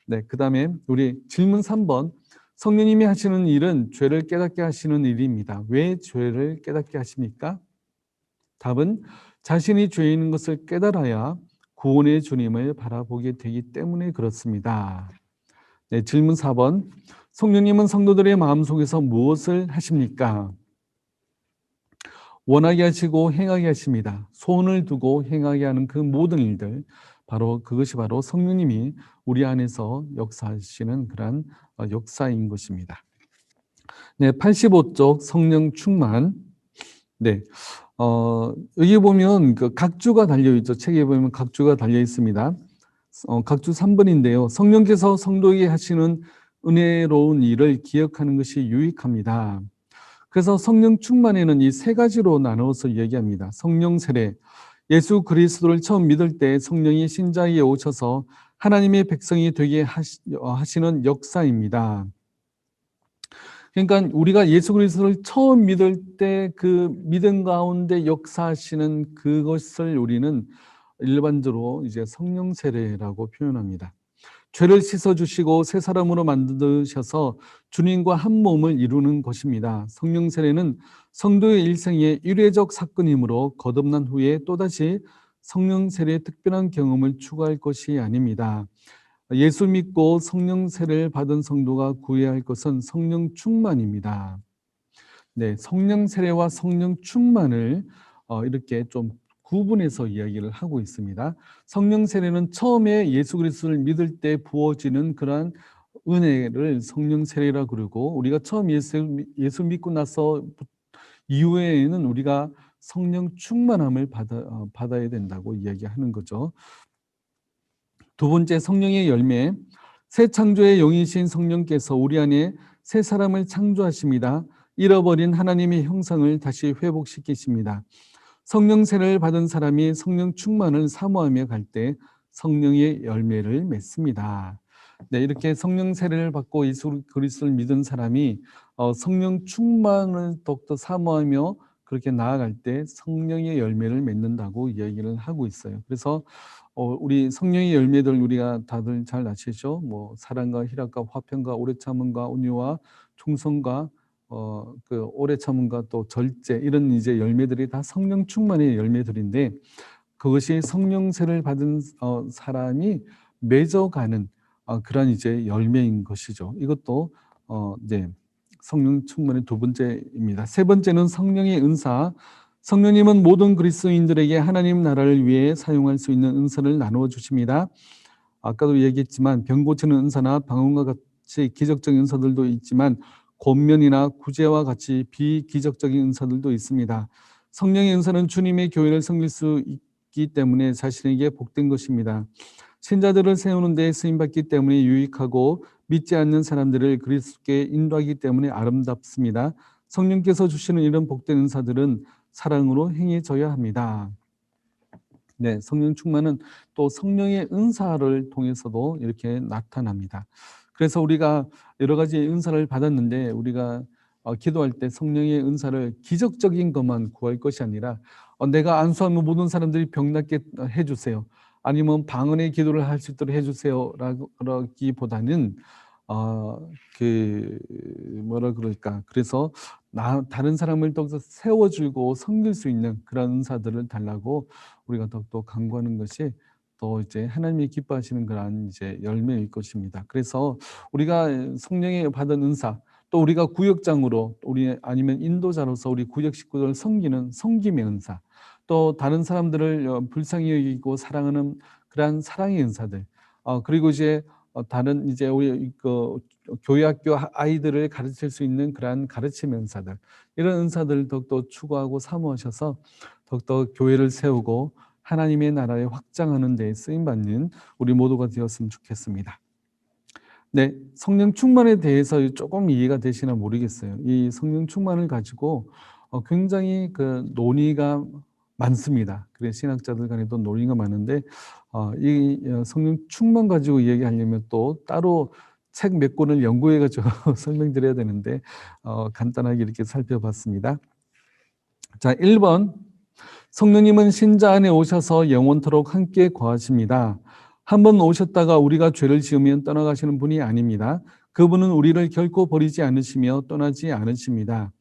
네, 그 다음에 우리 질문 3번. 성령님이 하시는 일은 죄를 깨닫게 하시는 일입니다. 왜 죄를 깨닫게 하십니까? 답은 자신이 죄인인 것을 깨달아야 구원의 주님을 바라보게 되기 때문에 그렇습니다. 네, 질문 4번. 성령님은 성도들의 마음속에서 무엇을 하십니까? 원하게 하시고 행하게 하십니다. 소원을 두고 행하게 하는 그 모든 일들, 그것이 바로 성령님이 우리 안에서 역사하시는 그런 역사인 것입니다. 네, 85쪽 성령 충만. 네, 여기 보면 그 각주가 달려 있죠. 책에 보면 각주가 달려 있습니다. 각주 3번인데요. 성령께서 성도에게 하시는 은혜로운 일을 기억하는 것이 유익합니다. 그래서 성령 충만에는 이 세 가지로 나누어서 얘기합니다. 성령 세례, 예수 그리스도를 처음 믿을 때 성령이 신자에게 오셔서 하나님의 백성이 되게 하시는 역사입니다. 그러니까 우리가 예수 그리스도를 처음 믿을 때 그 믿음 가운데 역사하시는 그것을 우리는 일반적으로 이제 성령 세례라고 표현합니다. 죄를 씻어주시고 새 사람으로 만드셔서 주님과 한 몸을 이루는 것입니다. 성령 세례는 성도의 일생의 일회적 사건이므로 거듭난 후에 또다시 성령 세례의 특별한 경험을 추구할 것이 아닙니다. 예수 믿고 성령 세례를 받은 성도가 구해야 할 것은 성령 충만입니다. 네, 성령 세례와 성령 충만을 이렇게 좀 구분해서 이야기를 하고 있습니다. 성령 세례는 처음에 예수 그리스도를 믿을 때 부어지는 그러한 은혜를 성령 세례라 그러고 우리가 처음 예수 믿고 나서 이후에는 우리가 성령 충만함을 받아야 된다고 이야기하는 거죠. 두 번째, 성령의 열매. 새 창조의 영이신 성령께서 우리 안에 새 사람을 창조하십니다. 잃어버린 하나님의 형상을 다시 회복시키십니다. 성령 세례를 받은 사람이 성령 충만을 사모하며 갈 때 성령의 열매를 맺습니다. 네, 이렇게 성령 세례를 받고 예수 그리스도를 믿은 사람이 성령 충만을 더욱더 사모하며 그렇게 나아갈 때 성령의 열매를 맺는다고 이야기를 하고 있어요. 그래서 우리 성령의 열매들 우리가 다들 잘 아시죠? 뭐 사랑과 희락과 화평과 오래 참음과 온유와 충성과 그 오래 참음과 또 절제 이런 이제 열매들이 다 성령 충만의 열매들인데 그것이 성령세를 받은 사람이 맺어가는 그런 이제 열매인 것이죠. 이것도 네, 성령 충만의 두 번째입니다. 세 번째는 성령의 은사. 성령님은 모든 그리스도인들에게 하나님 나라를 위해 사용할 수 있는 은사를 나누어 주십니다. 아까도 얘기했지만 병 고치는 은사나 방언과 같이 기적적인 은사들도 있지만 권면이나 구제와 같이 비기적적인 은사들도 있습니다. 성령의 은사는 주님의 교회를 섬길 수 있기 때문에 자신에게 복된 것입니다. 신자들을 세우는 데 쓰임받기 때문에 유익하고 믿지 않는 사람들을 그리스도께 인도하기 때문에 아름답습니다. 성령께서 주시는 이런 복된 은사들은 사랑으로 행해져야 합니다. 네, 성령 충만은 또 성령의 은사를 통해서도 이렇게 나타납니다. 그래서 우리가 여러 가지 은사를 받았는데 우리가 기도할 때 성령의 은사를 기적적인 것만 구할 것이 아니라 내가 안수하면 모든 사람들이 병 낫게 해주세요. 아니면 방언의 기도를 할 수 있도록 해주세요라기보다는 그 뭐라 그럴까? 그래서 다른 사람을 더욱더 세워주고 섬길 수 있는 그런 은사들을 달라고 우리가 더욱더 간구하는 것이 또 이제 하나님이 기뻐하시는 그런 이제 열매일 것입니다. 그래서 우리가 성령의 받은 은사, 또 우리가 구역장으로 우리 아니면 인도자로서 우리 구역 식구들을 섬기는 섬김의 은사, 또 다른 사람들을 불쌍히 여기고 사랑하는 그러한 사랑의 은사들, 그리고 이제 다른 이제 우리 그 교회 학교 아이들을 가르칠 수 있는 그러한 가르침의 은사들, 이런 은사들을 더욱더 추구하고 사모하셔서 더욱더 교회를 세우고 하나님의 나라에 확장하는 데 쓰임 받는 우리 모두가 되었으면 좋겠습니다. 네, 성령 충만에 대해서 조금 이해가 되시나 모르겠어요. 이 성령 충만을 가지고 굉장히 그 논의가 많습니다. 그래 신학자들 간에도 논의가 많은데 이 성령 충만 가지고 얘기하려면 또 따로 책 몇 권을 연구해 가지고 설명드려야 되는데 간단하게 이렇게 살펴봤습니다. 자, 1번. 성령님은 신자 안에 오셔서 영원토록 함께 거하십니다. 한 번 오셨다가 우리가 죄를 지으면 떠나가시는 분이 아닙니다. 그분은 우리를 결코 버리지 않으시며 떠나지 않으십니다.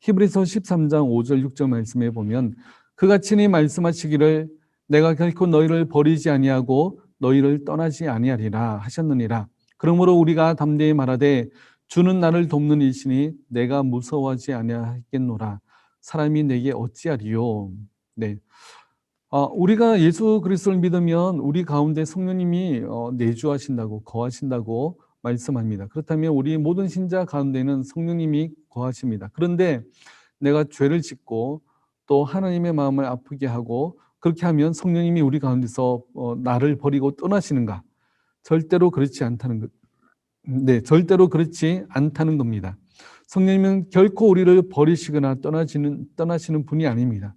히브리서 13장 5절 6절 말씀에 보면 그가 친히 말씀하시기를 내가 결코 너희를 버리지 아니하고 너희를 떠나지 아니하리라 하셨느니라. 그러므로 우리가 담대히 말하되 주는 나를 돕는 이시니 내가 무서워하지 아니하겠노라. 사람이 내게 어찌하리요. 네. 우리가 예수 그리스도를 믿으면 우리 가운데 성령님이 내주하신다고 거하신다고 말씀합니다. 그렇다면 우리 모든 신자 가운데는 성령님이 거하십니다. 그런데 내가 죄를 짓고 또 하나님의 마음을 아프게 하고 그렇게 하면 성령님이 우리 가운데서 나를 버리고 떠나시는가? 절대로 그렇지 않다는 것. 네, 절대로 그렇지 않다는 겁니다. 성령님은 결코 우리를 버리시거나 떠나시는 분이 아닙니다.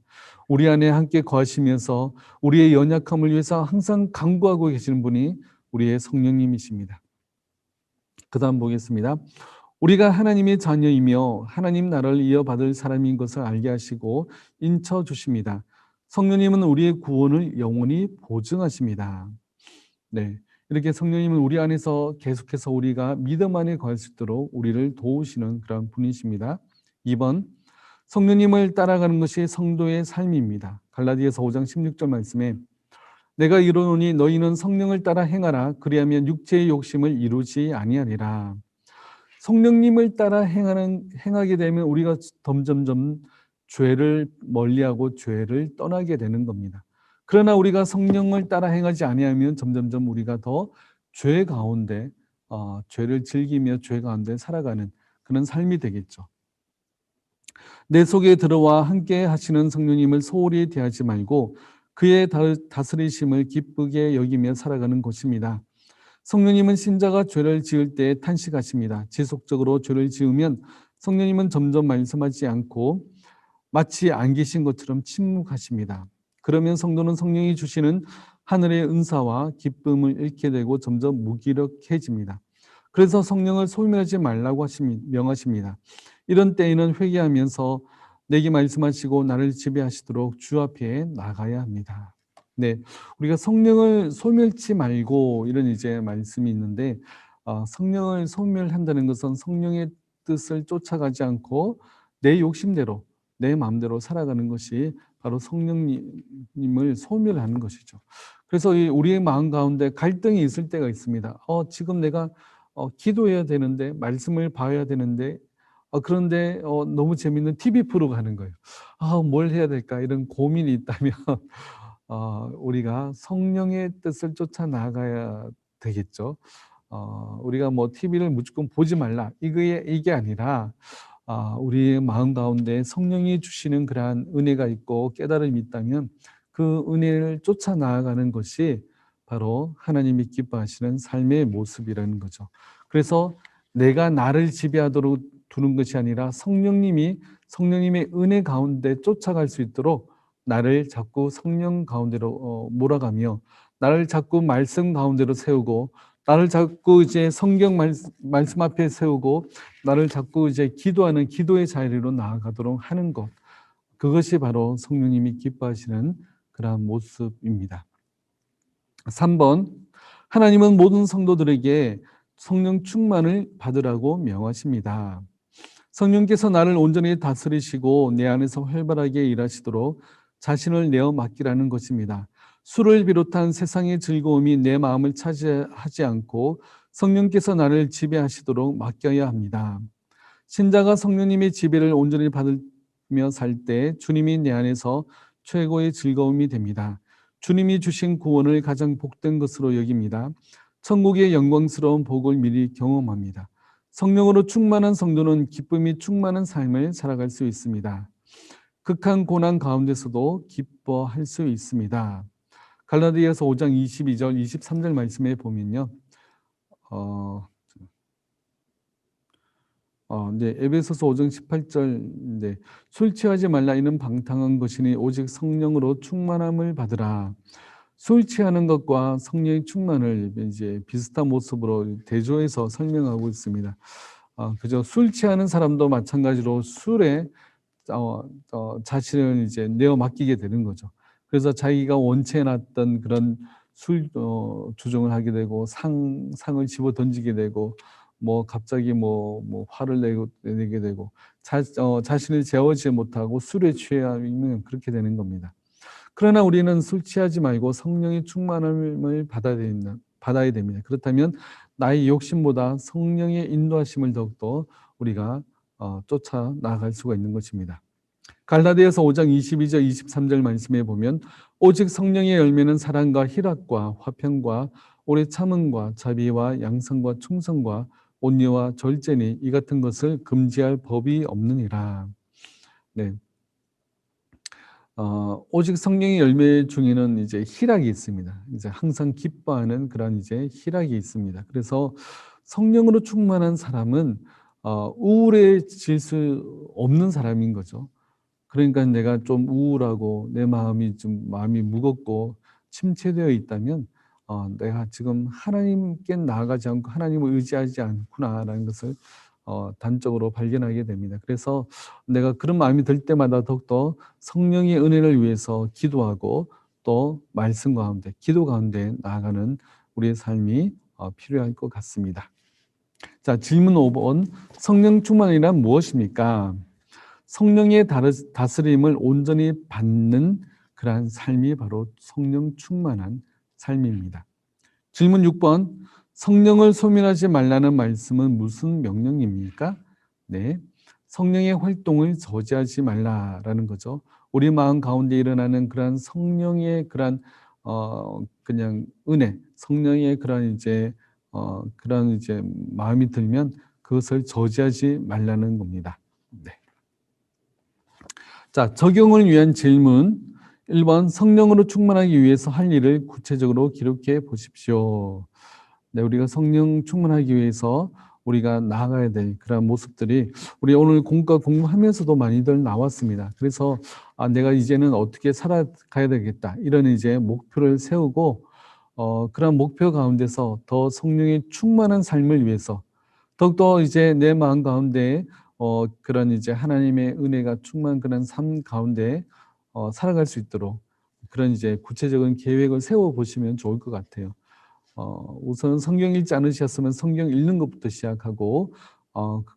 우리 안에 함께 거하시면서 우리의 연약함을 위해서 항상 간구하고 계시는 분이 우리의 성령님이십니다. 그 다음 보겠습니다. 우리가 하나님의 자녀이며 하나님 나라를 이어받을 사람인 것을 알게 하시고 인쳐 주십니다. 성령님은 우리의 구원을 영원히 보증하십니다. 네, 이렇게 성령님은 우리 안에서 계속해서 우리가 믿음 안에 거할 수 있도록 우리를 도우시는 그런 분이십니다. 2번, 성령님을 따라가는 것이 성도의 삶입니다. 갈라디아서 5장 16절 말씀에 내가 이르노니 너희는 성령을 따라 행하라. 그리하면 육체의 욕심을 이루지 아니하리라. 성령님을 따라 행하게 되면 우리가 점점점 죄를 멀리하고 죄를 떠나게 되는 겁니다. 그러나 우리가 성령을 따라 행하지 아니하면 점점점 우리가 더 죄 가운데 죄를 즐기며 죄 가운데 살아가는 그런 삶이 되겠죠. 내 속에 들어와 함께 하시는 성령님을 소홀히 대하지 말고 그의 다스리심을 기쁘게 여기며 살아가는 것입니다. 성령님은 신자가 죄를 지을 때 탄식하십니다. 지속적으로 죄를 지으면 성령님은 점점 말씀하지 않고 마치 안 계신 것처럼 침묵하십니다. 그러면 성도는 성령이 주시는 하늘의 은사와 기쁨을 잃게 되고 점점 무기력해집니다. 그래서 성령을 소멸하지 말라고 명하십니다. 이런 때에는 회개하면서 내게 말씀하시고 나를 지배하시도록 주 앞에 나가야 합니다. 네, 우리가 성령을 소멸치 말고 이런 이제 말씀이 있는데 성령을 소멸한다는 것은 성령의 뜻을 쫓아가지 않고 내 욕심대로 내 마음대로 살아가는 것이 바로 성령님을 소멸하는 것이죠. 그래서 우리의 마음 가운데 갈등이 있을 때가 있습니다. 지금 내가 기도해야 되는데 말씀을 봐야 되는데 그런데 너무 재밌는 TV 프로가 하는 거예요. 뭘 해야 될까 이런 고민이 있다면 우리가 성령의 뜻을 쫓아 나가야 되겠죠. 우리가 뭐 TV를 무조건 보지 말라 이게 아니라 우리의 마음 가운데 성령이 주시는 그러한 은혜가 있고 깨달음이 있다면 그 은혜를 쫓아 나아가는 것이 바로 하나님이 기뻐하시는 삶의 모습이라는 거죠. 그래서 내가 나를 지배하도록 두는 것이 아니라 성령님의 은혜 가운데 쫓아갈 수 있도록 나를 자꾸 성령 가운데로 몰아가며 나를 자꾸 말씀 가운데로 세우고 나를 자꾸 이제 성경 말씀 앞에 세우고 나를 자꾸 이제 기도하는 기도의 자리로 나아가도록 하는 것, 그것이 바로 성령님이 기뻐하시는 그러한 모습입니다. 3번, 하나님은 모든 성도들에게 성령 충만을 받으라고 명하십니다. 성령께서 나를 온전히 다스리시고 내 안에서 활발하게 일하시도록 자신을 내어 맡기라는 것입니다. 술을 비롯한 세상의 즐거움이 내 마음을 차지하지 않고 성령께서 나를 지배하시도록 맡겨야 합니다. 신자가 성령님의 지배를 온전히 받으며 살 때 주님이 내 안에서 최고의 즐거움이 됩니다. 주님이 주신 구원을 가장 복된 것으로 여깁니다. 천국의 영광스러운 복을 미리 경험합니다. 성령으로 충만한 성도는 기쁨이 충만한 삶을 살아갈 수 있습니다. 극한 고난 가운데서도 기뻐할 수 있습니다. 갈라디아서 5장 22절, 23절 말씀에 보면요. 에베소서 5장 18절, 술 취하지 말라 이는 방탕한 것이니 오직 성령으로 충만함을 받으라. 술 취하는 것과 성령의 충만을 이제 비슷한 모습으로 대조해서 설명하고 있습니다. 그저 술 취하는 사람도 마찬가지로 술에 자신을 이제 내어 맡기게 되는 거죠. 그래서 자기가 원치해 놨던 그런 술 조종을 하게 되고 상을 집어 던지게 되고 뭐 갑자기 뭐 화를 내게 되고 자신을 제어하지 못하고 술에 취하면 그렇게 되는 겁니다. 그러나 우리는 술 취하지 말고 성령의 충만함을 받아야 됩니다. 그렇다면 나의 욕심보다 성령의 인도하심을 더욱더 우리가 쫓아 나아갈 수가 있는 것입니다. 갈라디아서 5장 22절 23절 말씀에 보면 오직 성령의 열매는 사랑과 희락과 화평과 오래 참음과 자비와 양성과 충성과 온유와 절제니 이 같은 것을 금지할 법이 없느니라. 네. 오직 성령의 열매 중에는 이제 희락이 있습니다. 이제 항상 기뻐하는 그런 이제 희락이 있습니다. 그래서 성령으로 충만한 사람은 우울해질 수 없는 사람인 거죠. 그러니까 내가 좀 우울하고 내 마음이 무겁고 침체되어 있다면 내가 지금 하나님께 나아가지 않고 하나님을 의지하지 않구나라는 것을 단적으로 발견하게 됩니다. 그래서 내가 그런 마음이 들 때마다 더욱더 성령의 은혜를 위해서 기도하고 또 말씀 가운데, 기도 가운데 나아가는 우리의 삶이 필요할 것 같습니다. 자, 질문 5번. 성령 충만이란 무엇입니까? 성령의 다스림을 온전히 받는 그러한 삶이 바로 성령 충만한 삶입니다. 질문 6번. 성령을 소멸하지 말라는 말씀은 무슨 명령입니까? 네, 성령의 활동을 저지하지 말라라는 거죠. 우리 마음 가운데 일어나는 그러한 성령의 그러한 그냥 은혜, 성령의 그러한 이제 마음이 들면 그것을 저지하지 말라는 겁니다. 네. 자, 적용을 위한 질문 1번. 성령으로 충만하기 위해서 할 일을 구체적으로 기록해 보십시오. 네, 우리가 성령 충만하기 위해서 우리가 나아가야 될 그런 모습들이 우리 오늘 공부하면서도 많이들 나왔습니다. 그래서 내가 이제는 어떻게 살아가야 되겠다 이런 이제 목표를 세우고 그런 목표 가운데서 더 성령의 충만한 삶을 위해서 더욱더 이제 내 마음 가운데 그런 이제 하나님의 은혜가 충만한 그런 삶 가운데 살아갈 수 있도록 그런 이제 구체적인 계획을 세워 보시면 좋을 것 같아요. 우선 성경 읽지 않으셨으면 성경 읽는 것부터 시작하고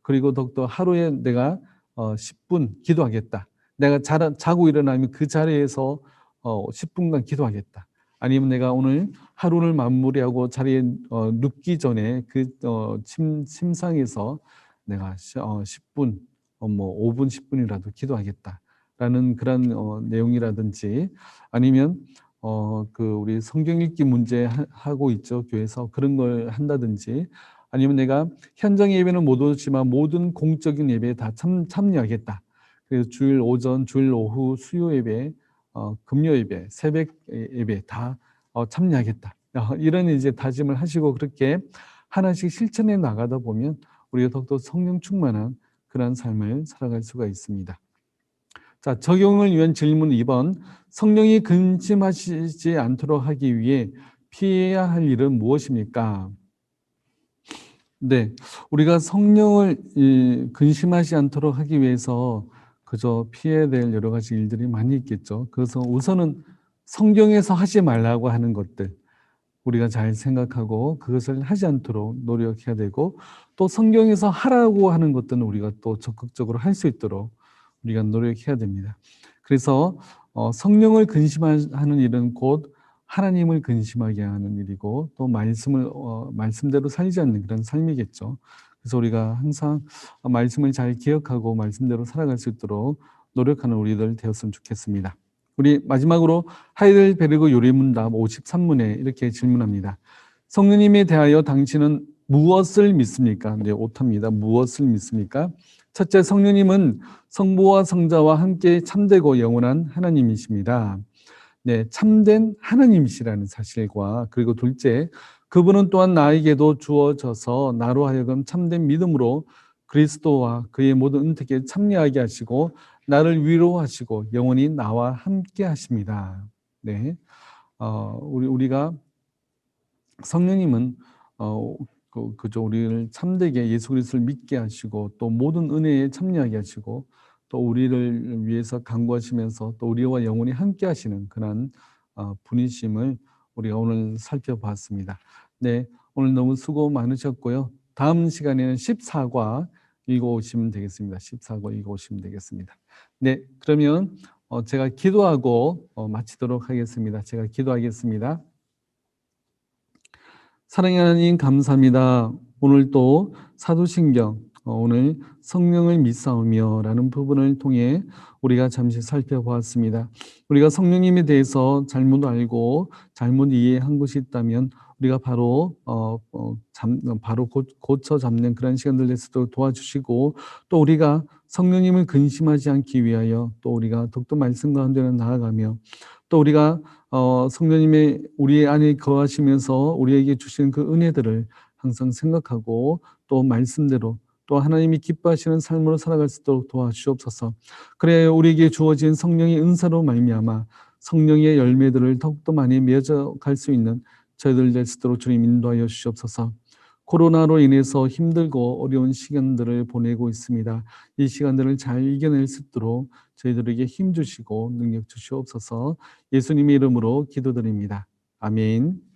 그리고 더욱더 하루에 내가 10분 기도하겠다. 내가 자고 일어나면 그 자리에서 10분간 기도하겠다. 아니면 내가 오늘 하루를 마무리하고 자리에 눕기 전에 그 침상에서 내가 10분, 5분, 10분이라도 기도하겠다라는 그런 내용이라든지 아니면 우리 성경 읽기 문제 하고 있죠, 교회에서. 그런 걸 한다든지 아니면 내가 현장 예배는 못 오지만 모든 공적인 예배에 다 참여하겠다. 그래서 주일 오전, 주일 오후, 수요 예배, 금요 예배, 새벽 예배 다 참여하겠다. 이런 이제 다짐을 하시고 그렇게 하나씩 실천해 나가다 보면 우리가 더욱더 성령 충만한 그런 삶을 살아갈 수가 있습니다. 자, 적용을 위한 질문 2번. 성령이 근심하시지 않도록 하기 위해 피해야 할 일은 무엇입니까? 네, 우리가 성령을 근심하지 않도록 하기 위해서 그저 피해야 될 여러 가지 일들이 많이 있겠죠. 그래서 우선은 성경에서 하지 말라고 하는 것들 우리가 잘 생각하고 그것을 하지 않도록 노력해야 되고 또 성경에서 하라고 하는 것들은 우리가 또 적극적으로 할 수 있도록 우리가 노력해야 됩니다. 그래서 성령을 근심하는 일은 곧 하나님을 근심하게 하는 일이고 또 말씀대로 살지 않는 그런 삶이겠죠. 그래서 우리가 항상 말씀을 잘 기억하고 말씀대로 살아갈 수 있도록 노력하는 우리들 되었으면 좋겠습니다. 우리 마지막으로 하이델베르그 요리문답 53문에 이렇게 질문합니다. 성령님에 대하여 당신은 무엇을 믿습니까? 네, 오답니다. 무엇을 믿습니까? 첫째, 성령님은 성부와 성자와 함께 참되고 영원한 하나님이십니다. 네, 참된 하나님이시라는 사실과, 그리고 둘째, 그분은 또한 나에게도 주어져서 나로 하여금 참된 믿음으로 그리스도와 그의 모든 은택에 참여하게 하시고 나를 위로하시고 영원히 나와 함께 하십니다. 네, 우리가 성령님은 그저 우리를 참되게 예수 그리스도를 믿게 하시고 또 모든 은혜에 참여하게 하시고 또 우리를 위해서 간구하시면서 또 우리와 영원히 함께 하시는 그런 분이심을 우리가 오늘 살펴봤습니다. 네, 오늘 너무 수고 많으셨고요. 다음 시간에는 14과 읽어오시면 되겠습니다. 14과 읽어오시면 되겠습니다. 네, 그러면 제가 기도하고 마치도록 하겠습니다. 제가 기도하겠습니다. 사랑하는 하나님 감사합니다. 오늘 또 사도신경 오늘 성령을 믿사오며 라는 부분을 통해 우리가 잠시 살펴보았습니다. 우리가 성령님에 대해서 잘못 알고 잘못 이해한 것이 있다면 우리가 바로 고쳐 잡는 그런 시간들 내서도 도와주시고 또 우리가 성령님을 근심하지 않기 위하여 또 우리가 더욱더 말씀 가운데는 나아가며 또 우리가 성령님의 우리 안에 거하시면서 우리에게 주시는 그 은혜들을 항상 생각하고 또 말씀대로 또 하나님이 기뻐하시는 삶으로 살아갈 수 있도록 도와주옵소서. 그래 우리에게 주어진 성령의 은사로 말미암아 성령의 열매들을 더욱더 많이 맺어갈 수 있는 저희들 될 수 있도록 주님 인도하여 주시옵소서. 코로나로 인해서 힘들고 어려운 시간들을 보내고 있습니다. 이 시간들을 잘 이겨낼 수 있도록 저희들에게 힘 주시고 능력 주시옵소서. 예수님의 이름으로 기도드립니다. 아멘.